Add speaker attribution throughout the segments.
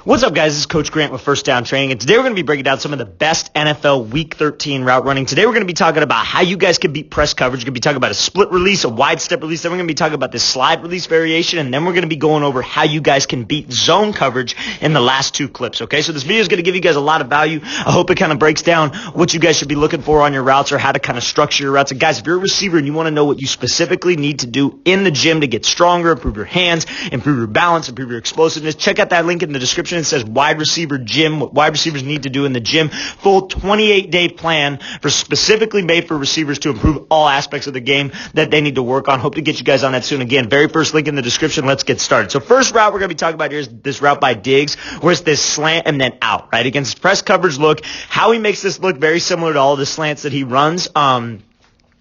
Speaker 1: What's up, guys? This is Coach Grant with First Down Training, and today we're going to be breaking down some of the best NFL Week 13 route running. Today we're going to be talking about how you guys can beat press coverage. We're going to be talking about a split release, a wide step release. Then we're going to be talking about this slide release variation, and then we're going to be going over how you guys can beat zone coverage in the last two clips, okay? So this video is going to give you guys a lot of value. I hope it kind of breaks down what you guys should be looking for on your routes or how to kind of structure your routes. And guys, if you're a receiver and you want to know what you specifically need to do in the gym to get stronger, improve your hands, improve your balance, improve your explosiveness, check out that link in the description. It says wide receiver gym, what wide receivers need to do in the gym. Full 28-day plan for specifically made for receivers to improve all aspects of the game that they need to work on. Hope to get you guys on that soon. Again, very first link in the description. Let's get started. So first route we're going to be talking about here is this route by Diggs, where it's this slant and then out, right? Against press coverage look. How he makes this look very similar to all the slants that he runs.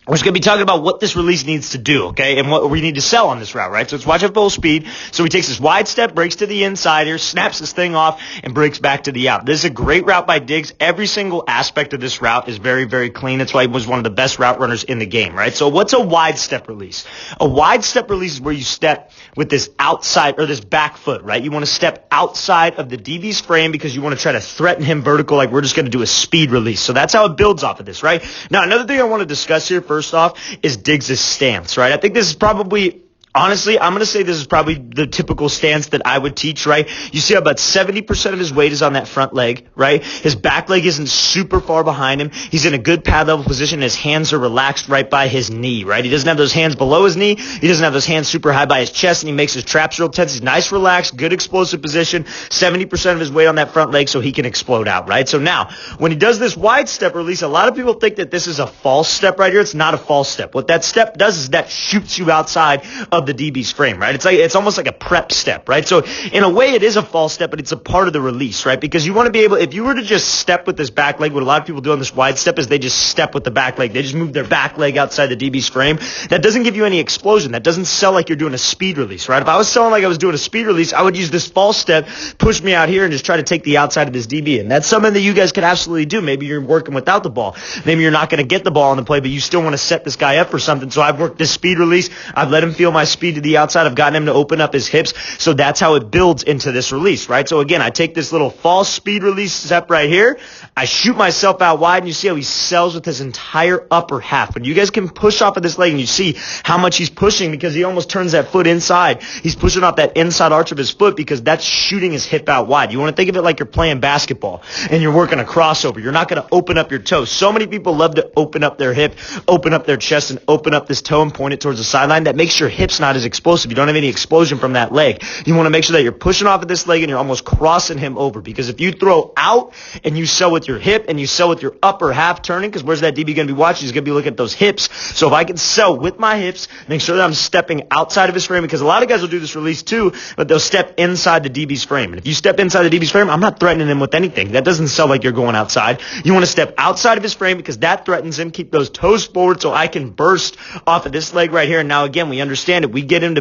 Speaker 1: We're just going to be talking about what this release needs to do, okay, and what we need to sell on this route, right? So let's watch at full speed. So he takes this wide step, breaks to the inside here, snaps this thing off, and breaks back to the out. This is a great route by Diggs. Every single aspect of this route is very, very clean. That's why he was one of the best route runners in the game, right? So what's a wide step release? A wide step release is where you step with this outside or this back foot, right? You want to step outside of the DB's frame because you want to try to threaten him vertical like we're just going to do a speed release. So that's how it builds off of this, right? Now, another thing I want to discuss here first off is Diggs' stance, right? I think this is probably, honestly, I'm going to say this is probably the typical stance that I would teach, right? You see about 70% of his weight is on that front leg, right? His back leg isn't super far behind him. He's in a good pad level position. His hands are relaxed right by his knee, right? He doesn't have those hands below his knee. He doesn't have those hands super high by his chest, and he makes his traps real tense. He's nice, relaxed, good explosive position, 70% of his weight on that front leg so he can explode out, right? So now, when he does this wide step release, a lot of people think that this is a false step right here. It's not a false step. What that step does is that shoots you outside of the DB's frame, right? It's almost like a prep step, right? So in a way it is a false step, but it's a part of the release, right? Because you want to be able, if you were to just step with this back leg, what a lot of people do on this wide step is they just step with the back leg. They just move their back leg outside the DB's frame. That doesn't give you any explosion. That doesn't sell like you're doing a speed release, right? If I was selling like I was doing a speed release, I would use this false step, push me out here, and just try to take the outside of this DB. And that's something that you guys could absolutely do. Maybe you're working without the ball. Maybe you're not going to get the ball on the play, but you still want to set this guy up for something. So I've worked this speed release. I've let him feel my speed to the outside. I've gotten him to open up his hips. So that's how it builds into this release, right? So again, I take this little false speed release step right here. I shoot myself out wide, and you see how he sells with his entire upper half. But you guys can push off of this leg, and you see how much he's pushing because he almost turns that foot inside. He's pushing off that inside arch of his foot because that's shooting his hip out wide. You want to think of it like you're playing basketball and you're working a crossover. You're not going to open up your toe. So many people love to open up their hip, open up their chest, and open up this toe and point it towards the sideline. That makes your hips not as explosive. You don't have any explosion from that leg. You want to make sure that you're pushing off of this leg and you're almost crossing him over, because if you throw out and you sell with your hip and you sell with your upper half turning, because where's that DB going to be watching? He's going to be looking at those hips. So if I can sell with my hips, make sure that I'm stepping outside of his frame, because a lot of guys will do this release too, but they'll step inside the DB's frame. And if you step inside the DB's frame, I'm not threatening him with anything. That doesn't sell like you're going outside. You want to step outside of his frame because that threatens him. Keep those toes forward so I can burst off of this leg right here. And now again, we understand it. We beat him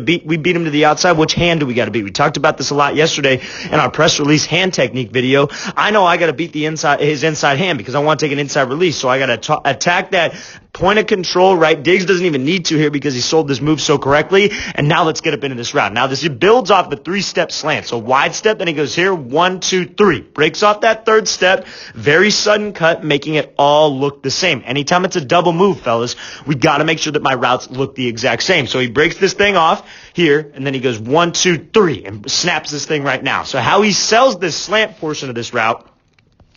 Speaker 1: to the outside. Which hand do we got to beat? We talked about this a lot yesterday in our press release hand technique video. I know I got to beat his inside hand because I want to take an inside release. So I got to attack that point of control, right? Diggs doesn't even need to here because he sold this move so correctly. And now let's get up into this route. Now this builds off a 3-step slant. So wide step, then he goes here, 1, 2, 3. Breaks off that third step. Very sudden cut, making it all look the same. Anytime it's a double move, fellas, we got to make sure that my routes look the exact same. So he breaks this thing off here, and then he goes 1, 2, 3, and snaps this thing right now. So how he sells this slant portion of this route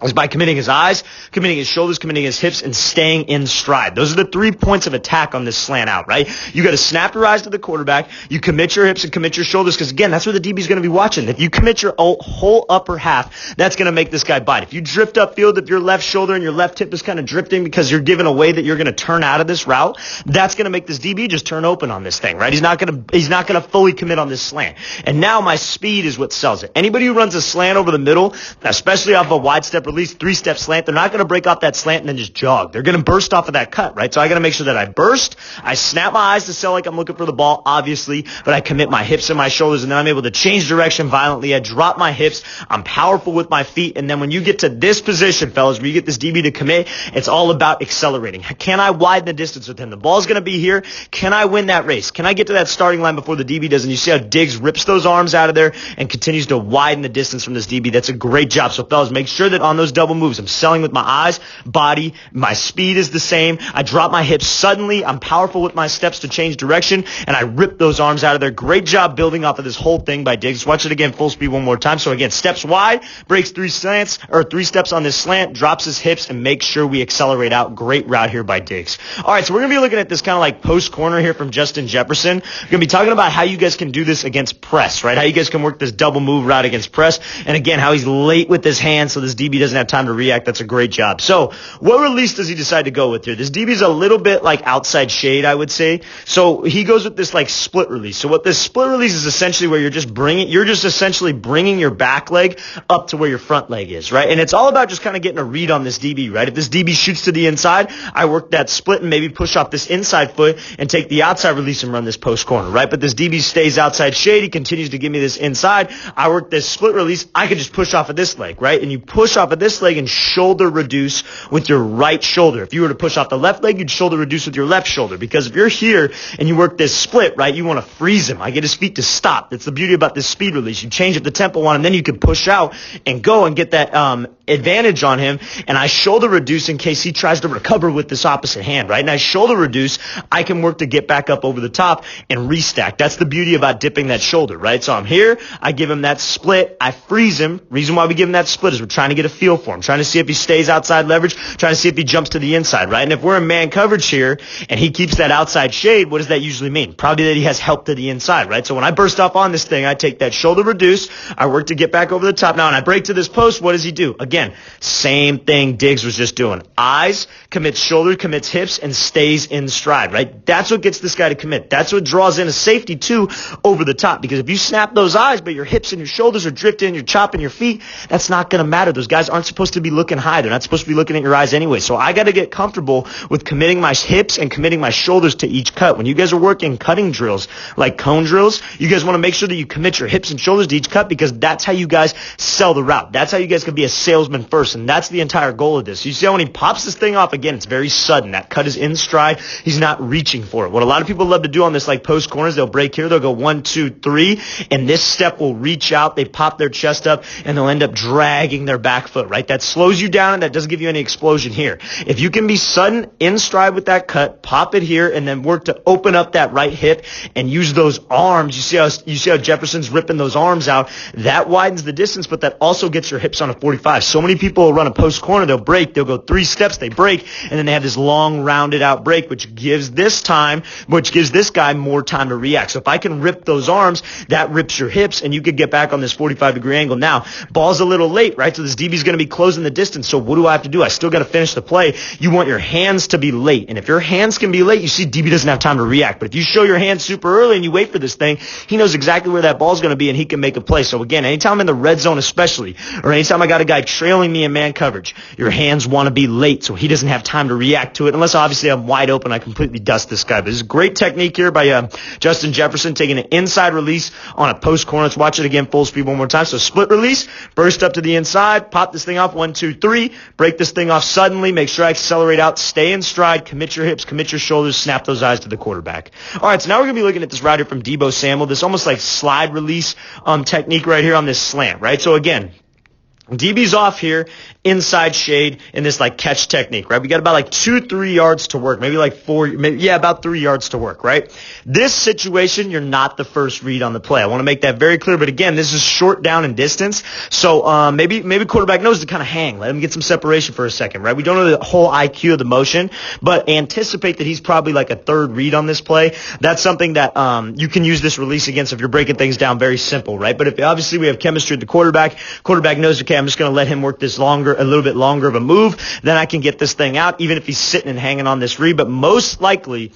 Speaker 1: is by committing his eyes, committing his shoulders, committing his hips, and staying in stride. Those are the 3 points of attack on this slant out, right? You got to snap your eyes to the quarterback. You commit your hips and commit your shoulders because, again, that's where the DB is going to be watching. If you commit your whole upper half, that's going to make this guy bite. If you drift upfield, if your left shoulder and your left hip is kind of drifting because you're giving away that you're going to turn out of this route, that's going to make this DB just turn open on this thing, right? He's not going to fully commit on this slant. And now my speed is what sells it. Anybody who runs a slant over the middle, especially off a wide step 5-step release, 3-step slant. They're not going to break off that slant and then just jog. They're going to burst off of that cut, right? So I got to make sure that I burst. I snap my eyes to sell like I'm looking for the ball, obviously, but I commit my hips and my shoulders, and then I'm able to change direction violently. I drop my hips. I'm powerful with my feet. And then when you get to this position, fellas, where you get this DB to commit, it's all about accelerating. Can I widen the distance with him? The ball's going to be here. Can I win that race? Can I get to that starting line before the DB does? And you see how Diggs rips those arms out of there and continues to widen the distance from this DB. That's a great job. So, fellas, make sure that on those double moves, I'm selling with my eyes, body, my speed is the same. I drop my hips suddenly. I'm powerful with my steps to change direction, and I rip those arms out of there. Great job building off of this whole thing by Diggs. Watch it again, full speed one more time. So, again, steps wide, breaks 3 steps on this slant, drops his hips, and makes sure we accelerate out. Great route here by Diggs. All right, so we're going to be looking at this kind of like post corner here from Justin Jefferson. We're going to be talking about how you guys can do this against press, right? How you guys can work this double move route against press. And again, how he's late with his hands so this DB doesn't have time to react. That's a great job. So what release does he decide to go with here? This DB's a little bit like outside shade, I would say. So he goes with this like split release. So what this split release is essentially where you're just essentially bringing your back leg up to where your front leg is, right? And it's all about just kind of getting a read on this DB, right? If this DB shoots to the inside, I work that split and maybe push off this inside foot and take the outside release and run this post corner, right? But this DB stays outside shade. He continues to give me this inside. I work this split release. I can just push off of this leg, right? And you push off of this leg and shoulder reduce with your right shoulder. If you were to push off the left leg, you'd shoulder reduce with your left shoulder. Because if you're here and you work this split, right, you want to freeze him. I get his feet to stop. That's the beauty about this speed release. You change up the tempo on him, then you can push out and go and get that advantage on him. And I shoulder reduce in case he tries to recover with this opposite hand, right? And I shoulder reduce. I can work to get back up over the top and restack. That's the beauty about dipping that shoulder, right? So I'm here. I give him that split. I freeze him. Reason why we give him that split is we're trying to get a feel for him, trying to see if he stays outside leverage, trying to see if he jumps to the inside, right? And if we're in man coverage here and he keeps that outside shade, what does that usually mean? Probably that he has help to the inside, right? So when I burst off on this thing, I take that shoulder reduce. I work to get back over the top. Now, and I break to this post, what does he do? Again, same thing Diggs was just doing. Eyes, commits shoulder, commits hips, and stays in stride, right? That's what gets this guy to commit. That's what draws in a safety, too, over the top. Because if you snap those eyes, but your hips and your shoulders are drifting, you're chopping your feet, that's not going to matter. Those guys aren't supposed to be looking high. They're not supposed to be looking at your eyes anyway. So I got to get comfortable with committing my hips and committing my shoulders to each cut. When you guys are working cutting drills, like cone drills, you guys want to make sure that you commit your hips and shoulders to each cut because that's how you guys sell the route. That's how you guys can be a salesman first, and that's the entire goal of this. You see how when he pops this thing off, again, it's very sudden. That cut is in stride. He's not reaching for it. What a lot of people love to do on this like post corners, they'll break here, they'll go 1, 2, 3, and this step will reach out. They pop their chest up, and they'll end up dragging their back foot, right? That slows you down, and that doesn't give you any explosion here. If you can be sudden, in stride with that cut, pop it here, and then work to open up that right hip and use those arms. You see how Jefferson's ripping those arms out. That widens the distance, but that also gets your hips on a 45. So many people will run a post corner, they'll break, they'll go 3 steps, they break, and then they have this long rounded out break, which gives this guy more time to react. So if I can rip those arms, that rips your hips, and you could get back on this 45-degree angle. Now, ball's a little late, right? So this DB's going to be closing the distance. So what do I have to do? I still got to finish the play. You want your hands to be late. And if your hands can be late, you see DB doesn't have time to react. But if you show your hands super early and you wait for this thing, he knows exactly where that ball's going to be, and he can make a play. So again, anytime I'm in the red zone especially, or anytime I got a guy trailing me in man coverage, your hands want to be late so he doesn't have time to react to it. Unless obviously I'm wide open, I completely dust this guy. But this is great technique here by Justin Jefferson, taking an inside release on a post corner. Let's watch it again, full speed one more time. So split release, burst up to the inside, pop this thing off, 1, 2, 3, break this thing off suddenly, make sure I accelerate out, stay in stride, commit your hips, commit your shoulders, snap those eyes to the quarterback. All right, so now we're going to be looking at this route here from Deebo Samuel, this almost like slide release technique right here on this slant, right? So again, DB's off here, inside shade in this like catch technique, right? We got about like 2-3 yards to work, maybe like 4, about 3 yards to work, right? This situation, you're not the first read on the play. I want to make that very clear, but again, this is short down and distance, so maybe quarterback knows to kind of hang, let him get some separation for a second, right? We don't know the whole IQ of the motion, but anticipate that he's probably like a third read on this play. That's something that you can use this release against if you're breaking things down. Very simple, right? But if obviously we have chemistry at the quarterback knows, okay, I'm just going to let him work this a little bit longer of a move, then I can get this thing out, even if he's sitting and hanging on this read. But most likely,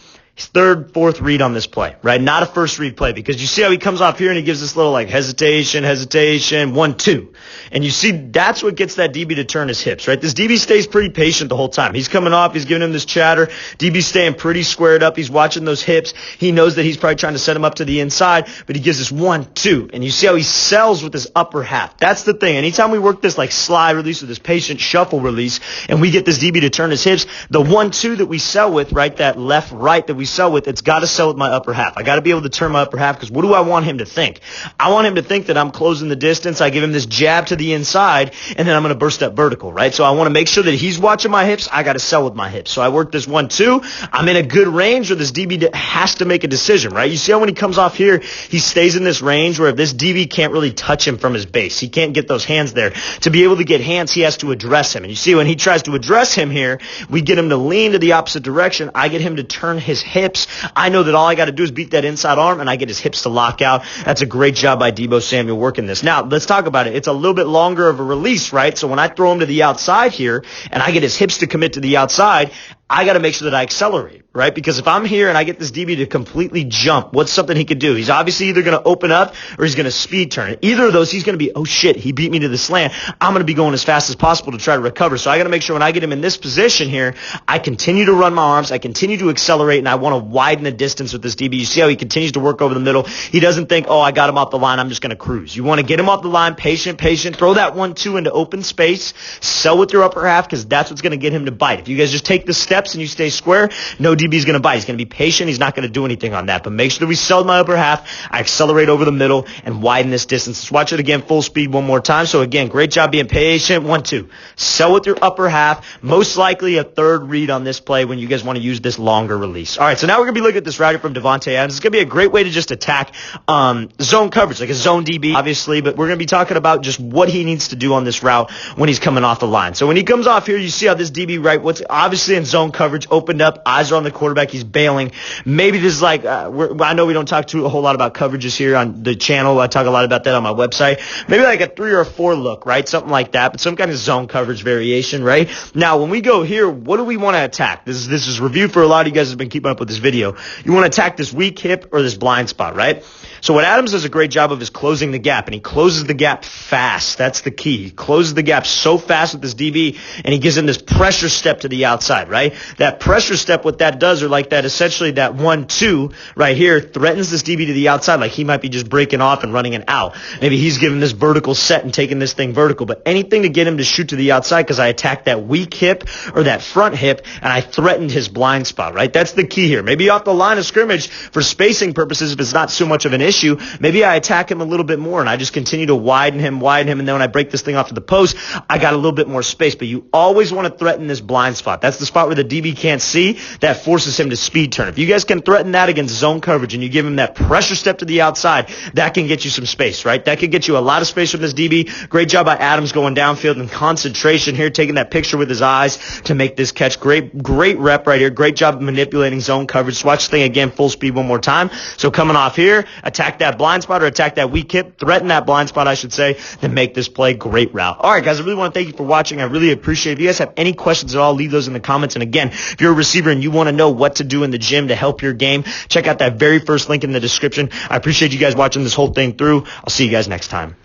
Speaker 1: third, fourth read on this play, right? Not a first read play, because you see how he comes off here and he gives this little like hesitation, 1-2. And you see that's what gets that DB to turn his hips, right? This DB stays pretty patient the whole time. He's coming off, he's giving him this chatter. DB's staying pretty squared up. He's watching those hips. He knows that he's probably trying to set him up to the inside, but he gives this 1-2. And you see how he sells with his upper half. That's the thing. Anytime we work this like slide release or this patient shuffle release and we get this DB to turn his hips, the 1-2 that we sell with, right, that left, right that we sell with, it's got to sell with my upper half. I got to be able to turn my upper half, because what do I want him to think? I want him to think that I'm closing the distance. I give him this jab to the inside, and then I'm going to burst up vertical, right? So I want to make sure that he's watching my hips. I got to sell with my hips. So I work this 1-2. I'm in a good range, or this DB has to make a decision, right? You see how when he comes off here, he stays in this range where if this DB can't really touch him from his base, he can't get those hands there. To be able to get hands, he has to address him. And you see when he tries to address him here, we get him to lean to the opposite direction. I get him to turn his hips. I know that all I got to do is beat that inside arm, and I get his hips to lock out. That's a great job by Deebo Samuel working this. Now, let's talk about it. It's a little bit longer of a release, right? So when I throw him to the outside here, and I get his hips to commit to the outside, I got to make sure that I accelerate, right? Because if I'm here and I get this DB to completely jump, what's something he could do? He's obviously either going to open up or he's going to speed turn. Either of those, he's going to be, oh shit, he beat me to the slant. I'm going to be going as fast as possible to try to recover. So I got to make sure when I get him in this position here, I continue to run my arms, I continue to accelerate, and I want to widen the distance with this DB. You see how he continues to work over the middle. He doesn't think, oh, I got him off the line, I'm just going to cruise. You want to get him off the line, patient, throw that 1-2 into open space, sell with your upper half, because that's what's going to get him to bite. If you guys just take the steps and you stay square, no DB is going to bite. He's going to be patient. He's not going to do anything on that. But make sure that we sell my upper half. I accelerate over the middle and widen this distance. Let's watch it again full speed one more time. So again, great job being patient. 1-2. Sell with your upper half. Most likely a third read on this play when you guys want to use this longer release. All right, so now we're going to be looking at this route here from Devontae Adams. It's going to be a great way to just attack zone coverage, like a zone DB, obviously. But we're going to be talking about just what he needs to do on this route when he's coming off the line. So when he comes off here, you see how this DB, right, what's obviously in zone coverage, opened up, eyes are on the quarterback, he's bailing. Maybe this is like, I know we don't talk a whole lot about coverages here on the channel. I talk a lot about that on my website. Maybe like a 3 or 4 look, right? Something like that, but some kind of zone coverage variation, right? Now, when we go here, what do we want to attack? This is review for a lot of you guys that have been keeping up with this video. You want to attack this weak hip or this blind spot, right? So what Adams does a great job of is closing the gap, and he closes the gap fast. That's the key. He closes the gap so fast with this DB, and he gives him this pressure step to the outside, right? That pressure step, what that does, or like that, essentially that 1-2 right here threatens this DB to the outside, like he might be just breaking off and running an out. Maybe he's giving this vertical set and taking this thing vertical, but anything to get him to shoot to the outside, because I attacked that weak hip or that front hip, and I threatened his blind spot, right? That's the key here. Maybe off the line of scrimmage for spacing purposes, if it's not so much of an issue, maybe I attack him a little bit more and I just continue to widen him, and then when I break this thing off to the post, I got a little bit more space. But you always want to threaten this blind spot. That's the spot where the DB can't see. That forces him to speed turn. If you guys can threaten that against zone coverage and you give him that pressure step to the outside, that can get you some space, right? That can get you a lot of space from this DB. Great job by Adams going downfield and concentration here, taking that picture with his eyes to make this catch. Great rep right here. Great job of manipulating zone coverage. Just watch the thing again full speed one more time. So coming off here, attack that blind spot or attack that weak hip, threaten that blind spot, I should say, then make this play. Great route. All right, guys, I really want to thank you for watching. I really appreciate it. If you guys have any questions at all, leave those in the comments. And again, if you're a receiver and you want to know what to do in the gym to help your game, check out that very first link in the description. I appreciate you guys watching this whole thing through. I'll see you guys next time.